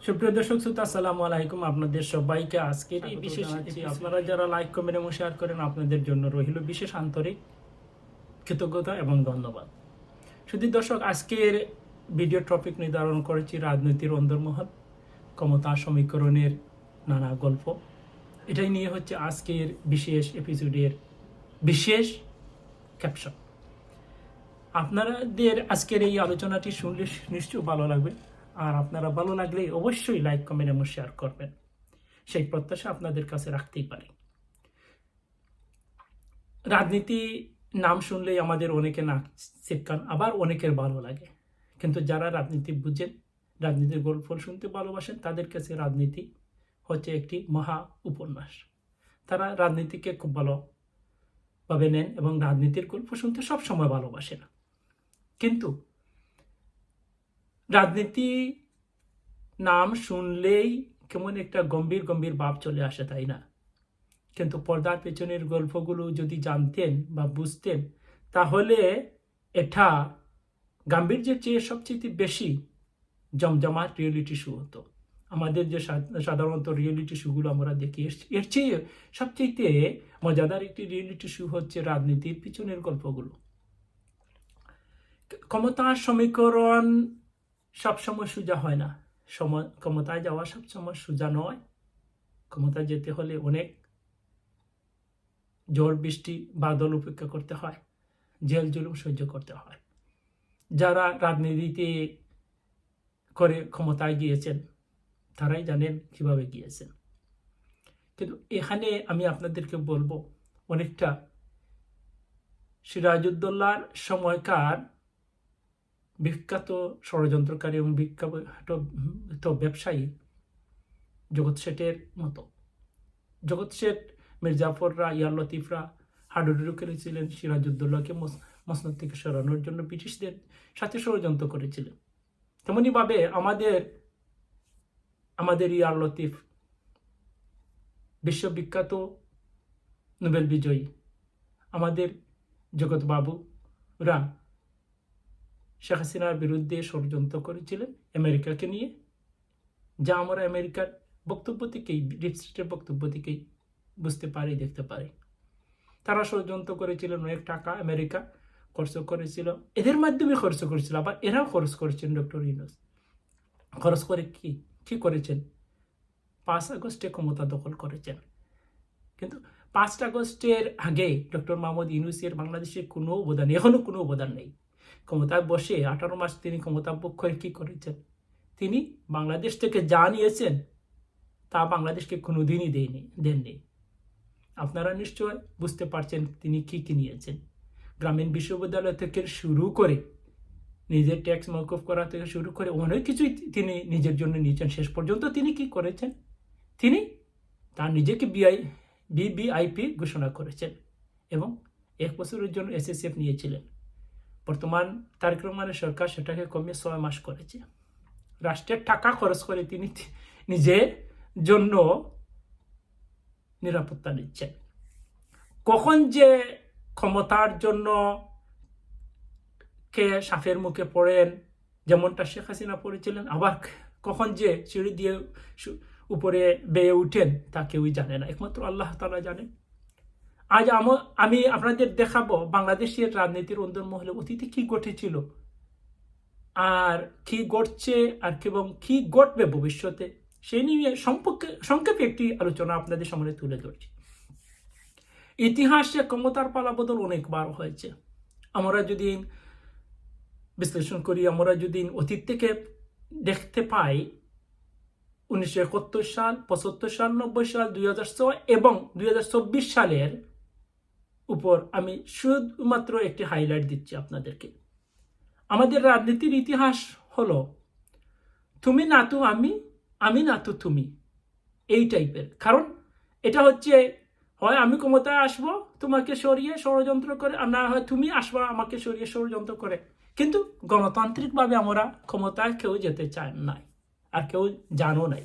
সুপ্রিয় দর্শক শ্রোতা, আসসালামু আলাইকুম। আপনাদের সবাইকে আজকের এই বিশেষ আপনারা যারা লাইক কমেন্ট এবং শেয়ার করেন, আপনাদের জন্য রইল বিশেষ আন্তরিক কৃতজ্ঞতা এবং ধন্যবাদ। শুধু দর্শক, আজকের ভিডিও টপিক নির্ধারণ করেছি রাজনীতির অন্তর্মহল, ক্ষমতা সমীকরণের নানা গল্প। এটাই নিয়ে হচ্ছে আজকের বিশেষ এপিসোডের বিশেষ ক্যাপশন। আপনাদের আজকের এই আলোচনাটি শুনলে নিশ্চয়ই ভালো লাগবে, আর আপনারা ভালো লাগলে অবশ্যই লাইক কমেন্ট এবং শেয়ার করবেন, সেই প্রত্যাশা আপনাদের কাছে রাখতেই পারি। রাজনীতি নাম শুনলেই আমাদের অনেকে নাক ছিটকান, আবার অনেকের ভালো লাগে। কিন্তু যারা রাজনীতি বুঝেন, রাজনীতির গল্প শুনতে ভালোবাসেন, তাদের কাছে রাজনীতি হচ্ছে একটি মহা উপন্যাস। তারা রাজনীতিকে খুব ভালোভাবে নেন এবং রাজনীতির গল্প শুনতে সবসময় ভালোবাসেন। কিন্তু রাজনীতি নাম শুনলেই কেমন একটা গম্ভীর গম্ভীর ভাব চলে আসে, তাই না? কিন্তু পর্দার পেছনের গল্পগুলো যদি জানতেন বা বুঝতেন, তাহলে এটা গাম্ভীর্যের চেয়ে সবচেয়ে বেশি জমজমাট রিয়েলিটি শো হতো। আমাদের যে সাধারণত রিয়েলিটি শোগুলো আমরা দেখি, এর চেয়ে সবচেয়ে মজাদার একটি রিয়েলিটি শো হচ্ছে রাজনীতির পিছনের গল্পগুলো। ক্ষমতার সমীকরণ সবসময় সোজা হয় না, ক্ষমতায় যাওয়া সবসময় সোজা নয়। ক্ষমতায় যেতে হলে অনেক ঝড় বৃষ্টি বাদল উপেক্ষা করতে হয়, জেল জুলুম সহ্য করতে হয়। যারা রাজনীতিতে করে ক্ষমতায় গিয়েছেন, তারাই জানেন কিভাবে গিয়েছেন। কিন্তু এখানে আমি আপনাদেরকে বলবো, অনেকটা সিরাজউদ্দৌলার সময়কার বিখ্যাত ষড়যন্ত্রকারী এবং বিখ্যাত ব্যবসায়ী জগৎ শেঠের মতো। জগৎ শেঠ, মির্জাফররা, ইয়ার লতিফরা হাডুডু করেছিলেন সিরাজউদ্দৌলাকে মসনদ থেকে সরানোর জন্য, ব্রিটিশদের সাথে ষড়যন্ত্র করেছিলেন। তেমনিভাবে আমাদের ইয়ার লতিফ, বিশ্ববিখ্যাত নোবেল বিজয়ী আমাদের জগৎ বাবুরা শেখ হাসিনার বিরুদ্ধে ষড়যন্ত্র করেছিলেন আমেরিকাকে নিয়ে, যা আমরা আমেরিকার বক্তব্য থেকেই, ডিপ স্টেটের বক্তব্য থেকেই বুঝতে পারি, দেখতে পারি। তারা ষড়যন্ত্র করেছিলেন, অনেক টাকা আমেরিকা খরচ করেছিল, এদের মাধ্যমে খরচ করেছিল, আবার এরাও খরচ করেছেন। ডক্টর ইউনূস খরচ করে কি করেছেন? 5 আগস্টে ক্ষমতা দখল করেছেন। কিন্তু 5 আগস্টের আগে ডক্টর মোহাম্মদ ইউনূসের বাংলাদেশে কোনো অবদান, এখনো কোনো অবদান নেই। ক্ষমতায় বসে 18 মাস তিনি ক্ষমতা ভোগ করে কি করেছেন? তিনি বাংলাদেশ থেকে যা নিয়েছেন তা বাংলাদেশকে কোনোদিনই দেননি। আপনারা নিশ্চয় বুঝতে পারছেন তিনি কি নিয়েছেন। গ্রামীণ বিশ্ববিদ্যালয় থেকে শুরু করে, নিজের ট্যাক্স মওকুফ করা থেকে শুরু করে অনেক কিছুই তিনি নিজের জন্য নিয়েছেন। শেষ পর্যন্ত তিনি কি করেছেন? তিনি তার নিজেকে ভিভিআইপি ঘোষণা করেছেন এবং 1 বছরের জন্য এসএসএফ নিয়েছিলেন। বর্তমান তারেক রহমানের সরকার সেটাকে কমিয়ে 6 মাস করেছে। রাষ্ট্রের টাকা খরচ করে তিনি নিজের জন্য নিরাপত্তা নিচ্ছেন। কখন যে ক্ষমতার জন্য কে সাপের মুখে পড়েন, যেমনটা শেখ হাসিনা পড়েছিলেন, আবার কখন যে সিঁড়ি দিয়ে উপরে বেয়ে উঠেন, তা কেউই জানে না, একমাত্র আল্লাহ তাআলা জানেন। আজ আমি আপনাদের দেখাবো বাংলাদেশের রাজনীতির অন্দরমহলে অতীতে কি ঘটেছিল, আর কি ঘটছে, আর এবং কি ঘটবে ভবিষ্যতে, সেই নিয়ে সংক্ষেপে একটি আলোচনা আপনাদের সামনে তুলে ধরছি। ইতিহাসে ক্ষমতার পালাবদল অনেকবার হয়েছে। আমরা যদি বিশ্লেষণ করি, আমরা যদি অতীত থেকে দেখতে পাই, 1971 সাল, 75 সাল, 90 সাল, 2006 এবং 2024 সালের উপর আমি শুধুমাত্র একটি হাইলাইট দিচ্ছি আপনাদেরকে। আমাদের রাজনীতির ইতিহাস হলো তুমি না তো আমি, আমি না তো তুমি, এই টাইপের। কারণ এটা হচ্ছে, হয় আমি ক্ষমতায় আসবো তোমাকে সরিয়ে ষড়যন্ত্র করে, আর না হয় তুমি আসবা আমাকে সরিয়ে ষড়যন্ত্র করে। কিন্তু গণতান্ত্রিকভাবে আমরা ক্ষমতায় কেউ যেতে চাই নাই, আর কেউ জানো নাই।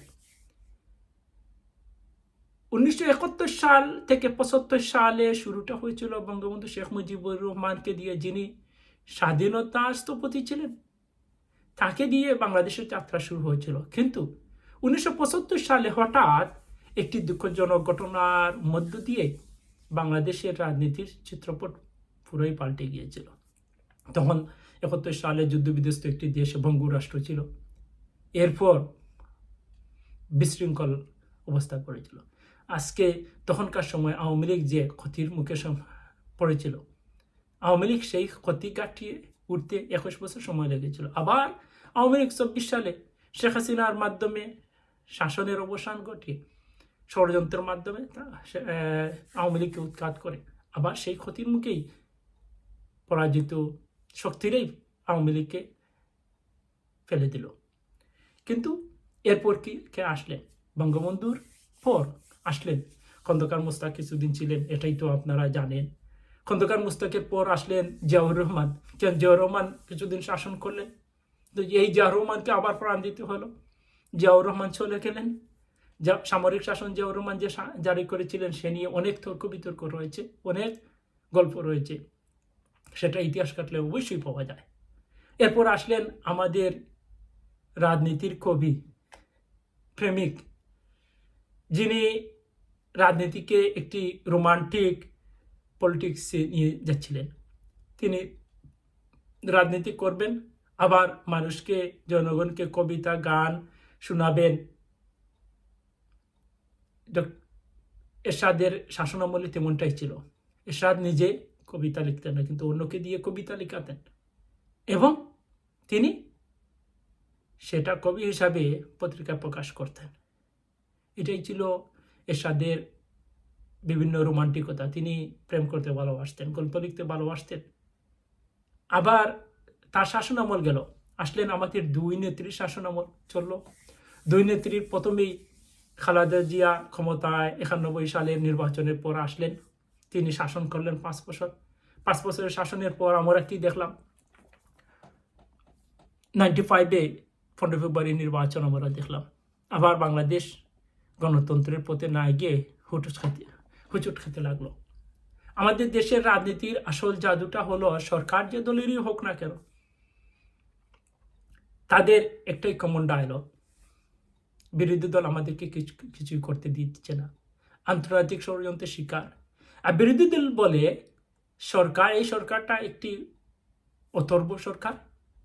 1971 সাল থেকে 75 সালে শুরুটা হয়েছিল বঙ্গবন্ধু শেখ মুজিবুর রহমানকে দিয়ে, যিনি স্বাধীনতা স্থপতি ছিলেন, তাকে দিয়ে বাংলাদেশের যাত্রা শুরু হয়েছিল। কিন্তু 1975 সালে হঠাৎ একটি দুঃখজনক ঘটনার মধ্য দিয়ে বাংলাদেশের রাজনীতির চিত্রপট পুরোই পাল্টে গিয়েছিল। তখন 71 সালে যুদ্ধবিধ্বস্ত একটি দেশ ভঙ্গুর রাষ্ট্র ছিল। এরপর বিশৃঙ্খল অবস্থা পড়েছিল। আজকে তখনকার সময় আওয়ামী লীগ যে ক্ষতির মুখে পড়েছিল, আওয়ামী লীগ সেই ক্ষতি কাটিয়ে উঠতে 21 বছর সময় লেগেছিল। আবার আওয়ামী লীগ 24 সালে শেখ হাসিনার মাধ্যমে শাসনের অবসান ঘটিয়ে ষড়যন্ত্রের মাধ্যমে আওয়ামী লীগকে উৎখাত করে আবার সেই ক্ষতির মুখেই পরাজিত শক্তিরাই আওয়ামী লীগকে ফেলে দিল। কিন্তু এরপর কে আসলেন? বঙ্গবন্ধুর পর আসলেন খন্দকার মোস্তাক, কিছুদিন ছিলেন, এটাই তো আপনারা জানেন। খন্দকার মোস্তাকের পর আসলেন জিয়াউর রহমান। জিয়াউর রহমান কিছুদিন শাসন করলেন, তো এই জিয়াউর রহমানকে আবার প্রাণ দিতে হলো। জিয়াউর রহমান চলে গেলেন। সামরিক শাসন জিয়াউর রহমান যে জারি করেছিলেন সে নিয়ে অনেক তর্ক বিতর্ক রয়েছে, অনেক গল্প রয়েছে, সেটা ইতিহাস কাটলে অবশ্যই পাওয়া যায়। এরপর আসলেন আমাদের রাজনীতির কবি, প্রেমিক, যিনি রাজনীতিকে একটি রোমান্টিক পলিটিক্সে নিয়ে যাচ্ছিলেন। তিনি রাজনীতি করবেন, আবার মানুষকে, জনগণকে কবিতা গান শোনাবেন। এরশাদের শাসনামলে তেমনটাই ছিল। এরশাদ নিজে কবিতা লিখতেন না, কিন্তু অন্যকে দিয়ে কবিতা লিখাতেন এবং তিনি সেটা কবি হিসাবে পত্রিকা প্রকাশ করতেন। এটাই ছিল এরশাদের বিভিন্ন রোমান্টিকতা। তিনি প্রেম করতে ভালোবাসতেন, গল্প লিখতে ভালোবাসতেন। আবার তার শাসনামল গেল, আসলেন আমাদের দুই নেত্রীর শাসনামল চলল। দুই নেত্রীর প্রথমেই খালেদা জিয়া ক্ষমতায় 91 সালের নির্বাচনের পর আসলেন। তিনি শাসন করলেন 5 বছর। 5 বছরের শাসনের পর আমরা কি দেখলাম? 95-এ 15 ফেব্রুয়ারি নির্বাচন আমরা দেখলাম। আবার বাংলাদেশ গণতন্ত্রের পথে না গিয়ে হুচুট খেতে লাগলো। আমাদের দেশের রাজনীতির আসল জাদুটা হলো, সরকার যে দলেরই হোক না কেন, তাদের একটাই কমন ডায়লগ, বিরোধী দল আমাদেরকে কিছুই করতে দিচ্ছে না, আন্তর্জাতিক ষড়যন্ত্রের শিকার। আর বিরোধী দল বলে সরকার, এই সরকারটা একটি অথর্ব সরকার,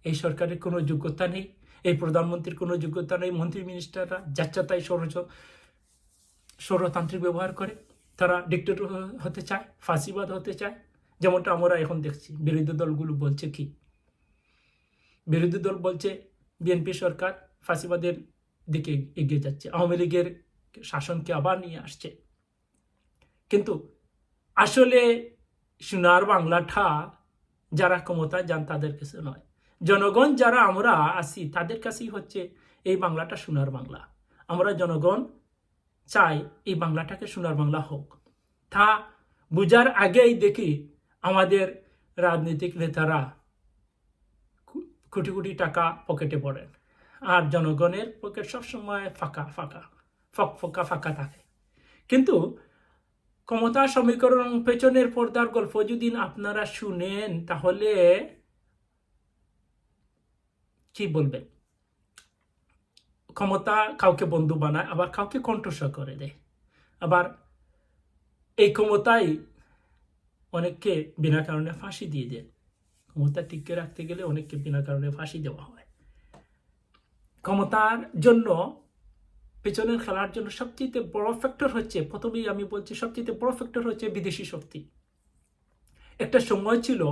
এই সরকারের কোনো যোগ্যতা নেই, এই প্রধানমন্ত্রীর কোনো যোগ্যতা নেই, মন্ত্রী মিনিস্টাররা যাচ্ছা তাই স্বরতান্ত্রিক ব্যবহার করে, তারা ডিক্টেটর হতে চায়, ফাঁসিবাদ হতে চায়। যেমনটা আমরা এখন দেখছি বিরোধী দলগুলো বলছে কি, বিরোধী দল বলছে বিএনপি সরকার ফাঁসিবাদের দিকে এগিয়ে যাচ্ছে, আওয়ামী লীগের শাসনকে আবার নিয়ে আসছে। কিন্তু আসলে সোনার বাংলাটা যারা ক্ষমতা যান তাদের কাছে নয়, জনগণ যারা আমরা আছি তাদের কাছেই হচ্ছে এই বাংলাটা সোনার বাংলা। আমরা জনগণ চাই এই বাংলাটাকে সোনার বাংলা হোক। তা বুঝার আগেই দেখি আমাদের রাজনৈতিক নেতারা কোটি কোটি টাকা পকেটে পড়েন, আর জনগণের পকেট সবসময় ফাঁকা থাকে। কিন্তু ক্ষমতা সমীকরণ পেছনের পর্দার গল্প যদি আপনারা শুনেন তাহলে কি বলবেন? ক্ষমতা কাউকে বন্ধু বানায়, আবার কাউকে কণ্ঠস্বর করে দেয়। আবার এই ক্ষমতাই অনেককে বিনা কারণে ফাঁসি দিয়ে দেয়। ক্ষমতা টিকে রাখতে গেলে অনেককে বিনা কারণে ফাঁসি দেওয়া হয়। ক্ষমতার জন্য, পেছনের খেলার জন্য সবচেয়ে বড় ফ্যাক্টর হচ্ছে, প্রথমেই আমি বলছি, সবচেয়ে বড় ফ্যাক্টর হচ্ছে বিদেশি শক্তি। একটা সময় ছিল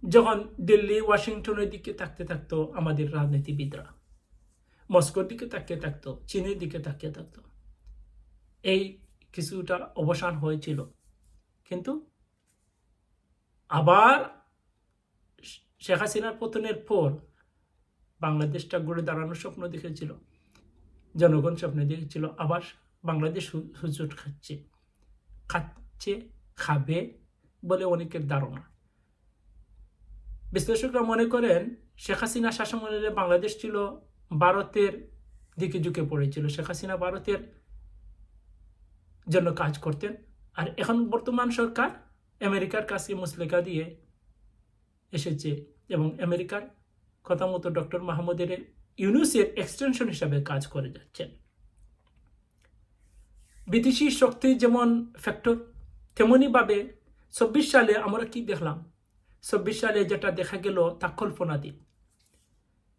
যখন দিল্লি, ওয়াশিংটনের দিকে তাকিয়ে থাকতো আমাদের রাজনীতিবিদরা, মস্কোর দিকে তাকিয়ে থাকতো, চীনের দিকে তাকিয়ে থাকতো। এই কিছুটা অবসান হয়েছিল, কিন্তু আবার শেখ হাসিনার পতনের পর বাংলাদেশটা গড়ে দাঁড়ানোর স্বপ্ন দেখেছিল, জনগণ স্বপ্ন দেখেছিল আবার বাংলাদেশ হুজুট খাবে বলে অনেকের ধারণা। বিশ্লেষকরা মনে করেন শেখ হাসিনা শাসনামলে বাংলাদেশ ছিল ভারতের দিকে ঝুঁকে পড়েছিল। শেখ হাসিনা ভারতের জন্য কাজ করতেন, আর এখন বর্তমান সরকার আমেরিকার কাছে মুসলেকা দিয়ে এসেছে এবং আমেরিকার কথা মতো ডক্টর মাহমুদের ইউনূসের এক্সটেনশন হিসাবে কাজ করে যাচ্ছেন। বিদেশি শক্তি যেমন ফ্যাক্টর, তেমনইভাবে ২৪ সালে আমরা কি দেখলাম? ২৪ সালে যেটা দেখা গেল তা কল্পনাতীত।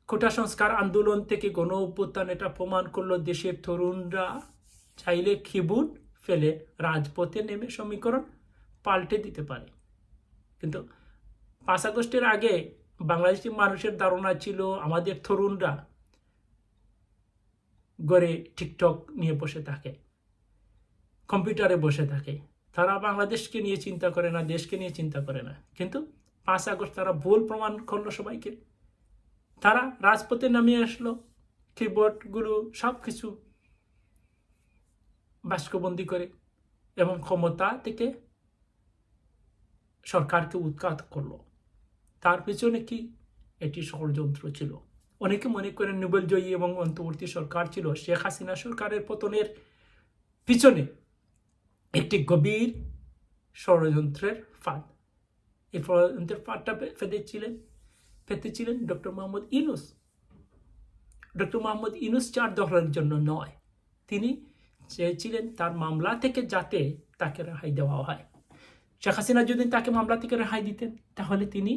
কোটা সংস্কার আন্দোলন থেকে গণ অভ্যুত্থান এটা প্রমাণ করলো দেশের তরুণরা চাইলে খিবুট ফেলে রাজপথে নেমে সমীকরণ পাল্টে দিতে পারে। কিন্তু ৫ আগস্টের আগে বাংলাদেশি মানুষের ধারণা ছিল আমাদের তরুণরা ঘরে টিকটক নিয়ে বসে থাকে, কম্পিউটারে বসে থাকে, তারা বাংলাদেশকে নিয়ে চিন্তা করে না, দেশকে নিয়ে চিন্তা করে না। কিন্তু ৫ আগস্ট তারা ভুল প্রমাণ করলো সবাইকে। তারা রাজপথে নামিয়ে আসলো, কিবোর্ডগুলো সব কিছু বাষ্পবন্দি করে এবং ক্ষমতা থেকে সরকারকে উৎখাত করলো। তার পিছনে কি? এটি ষড়যন্ত্র ছিল। অনেকে মনে করেন নোবেলজয়ী এবং অন্তর্বর্তী সরকার ছিল শেখ হাসিনা সরকারের পতনের পিছনে একটি গভীর ষড়যন্ত্রের ফাঁদ। এই ষড়যন্ত্রের ফাঁদটা পেতেছিলেন ডক্টর মোহাম্মদ ইউনূস। ডক্টর মোহাম্মদ ইউনূস 4 দফার জন্য নয়, তিনি চেয়েছিলেন তার মামলা থেকে যাতে তাকে রেহাই দেওয়া হয়। শেখ হাসিনা যদি তাকে মামলা থেকে রেহাই দিতেন তাহলে তিনি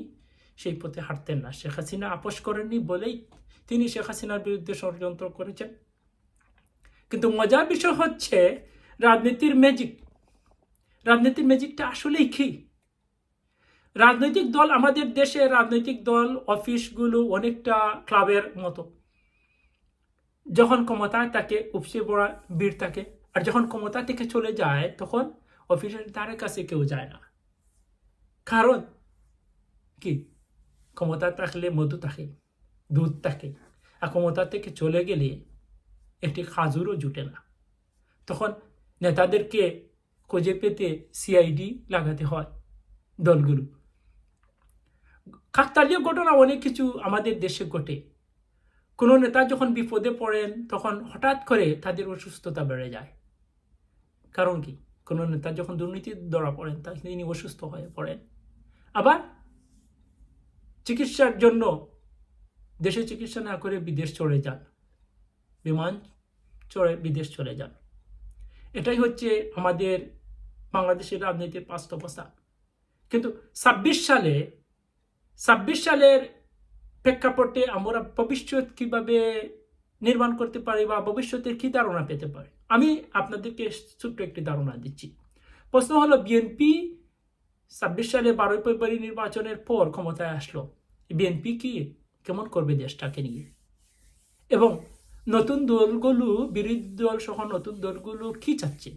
সেই পথে হাঁটতেন না। শেখ হাসিনা আপোষ করেননি বলেই তিনি শেখ হাসিনার বিরুদ্ধে ষড়যন্ত্র করেছেন। কিন্তু মজার বিষয় হচ্ছে রাজনীতির ম্যাজিকটা আসলেই কি? রাজনৈতিক দল, আমাদের দেশে রাজনৈতিক দল অফিসগুলো অনেকটা ক্লাবের মতো। যখন ক্ষমতায় থাকে উপসে পড়া ভিড় থাকে, আর যখন ক্ষমতা থেকে চলে যায় তখন অফিসের ধারে কাছে কেউ যায় না। কারণ কি? ক্ষমতা থাকলে মধু থাকে, দুধ থাকে, আর ক্ষমতা থেকে চলে গেলে একটি খাজুরও জুটে না। তখন নেতাদেরকে খুঁজে পেতে সিআইডি লাগাতে হয় দলগুলো। কাকতালীয় ঘটনা অনেক কিছু আমাদের দেশে ঘটে। কোনো নেতা যখন বিপদে পড়েন তখন হঠাৎ করে তাদের অসুস্থতা বেড়ে যায়। কারণ কি? কোনো নেতা যখন দুর্নীতির ধরা পড়েন তিনি অসুস্থ হয়ে পড়েন। আবার চিকিৎসার জন্য দেশে চিকিৎসা না করে বিদেশ চলে যান, বিমান চড়ে বিদেশ চলে যান। এটাই হচ্ছে আমাদের বাংলাদেশের রাজনীতির বাস্তবতা। কিন্তু ২৬ সালের প্রেক্ষাপটে আমরা ভবিষ্যৎ কিভাবে নির্মাণ করতে পারি বা ভবিষ্যতের কি ধারণা পেতে পারি, আমি আপনাদেরকে ছোট্ট একটি ধারণা দিচ্ছি। প্রশ্ন হলো, বিএনপি ২৬ সালে 12 ফেব্রুয়ারি নির্বাচনের পর ক্ষমতায় আসলো। বিএনপি কি কেমন করবে দেশটাকে নিয়ে? এবং নতুন দলগুলো, বিরোধী দল সহ নতুন দলগুলো কি চাচ্ছে?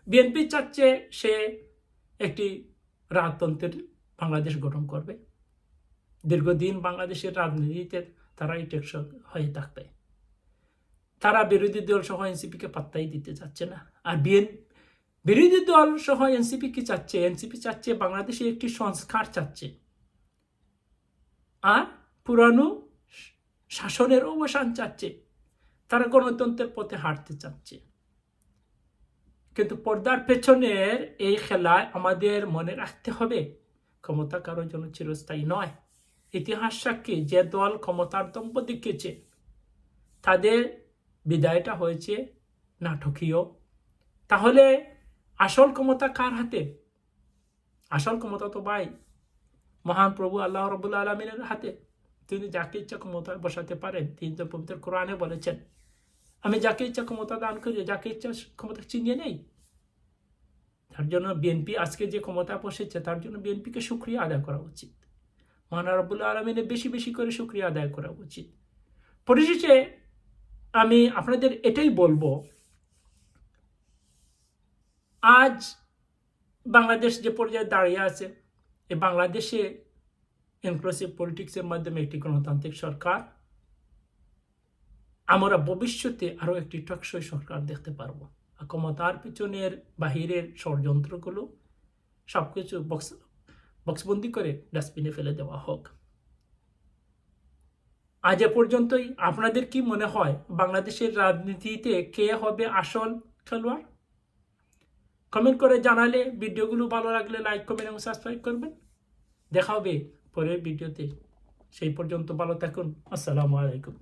বিএনপি চাচ্ছে সে একটি রাজতন্ত্রের বাংলাদেশ গঠন করবে। দীর্ঘদিন বাংলাদেশের রাজনীতিতে তারাই টেকসই হয়ে থাকবে। তারা বিরোধী দল সহ এনসিপিকে পাত্তাই দিতে চাচ্ছে না। আর বিরোধী দল সহ এনসিপি কি চাচ্ছে? এনসিপি চাচ্ছে বাংলাদেশে একটি সংস্কার চাচ্ছে, আর পুরানো শাসনের অবসান চাচ্ছে। তারা গণতন্ত্রের পথে হাঁটতে চাচ্ছে। কিন্তু পর্দার পেছনের এই খেলায় আমাদের মনে রাখতে হবে, ক্ষমতা কারোর জন্য চিরস্থায়ী নয়। ইতিহাস সাক্ষী, যে দল ক্ষমতার দম্ভ দেখিয়েছে তাদের বিদায়টা হয়েছে নাটকীয়। তাহলে আসল ক্ষমতা কার হাতে? আসল ক্ষমতা তো ভাই মহান প্রভু আল্লাহ রাব্বুল আলামিনের হাতে। তিনি যাকে ইচ্ছা ক্ষমতায় বসাতে পারেন। তিনি তো পবিত্র কোরআনে বলেছেন, আমি যাকে ইচ্ছা ক্ষমতা দান করি, যাকে ইচ্ছা ক্ষমতা ছিনিয়ে নেই। তার জন্য বিএনপি আজকে যে ক্ষমতা বসেছে তার জন্য বিএনপিকে শুকরিয়া আদায় করা উচিত। মহান রব্বুল আলামিনের বেশি বেশি করে শুকরিয়া আদায় করা উচিত। পরিশেষে আমি আপনাদের এটাই বলবো, আজ বাংলাদেশ যে পর্যায়ে দাঁড়িয়ে আছে, এই বাংলাদেশে ইনক্লুসিভ পলিটিক্সের মাধ্যমে একটি গণতান্ত্রিক সরকার, আমরা ভবিষ্যতে আরো একটি টেকসই সরকার দেখতে পারবো। ক্ষমতার পিছনের বাহিরের ষড়যন্ত্রগুলো সবকিছু বক্সবন্দি করে ডাস্টবিনে ফেলে দেওয়া হোক। আজ এ পর্যন্তই। আপনাদের কি মনে হয় বাংলাদেশের রাজনীতিতে কে হবে আসল খেলোয়াড়? কমেন্ট করে জানালে, ভিডিওগুলো ভালো লাগলে লাইক, কমেন্ট এবং সাবস্ক্রাইব করবেন। দেখা হবে পরের ভিডিওতে। সেই পর্যন্ত ভালো থাকুন। আসসালামু আলাইকুম।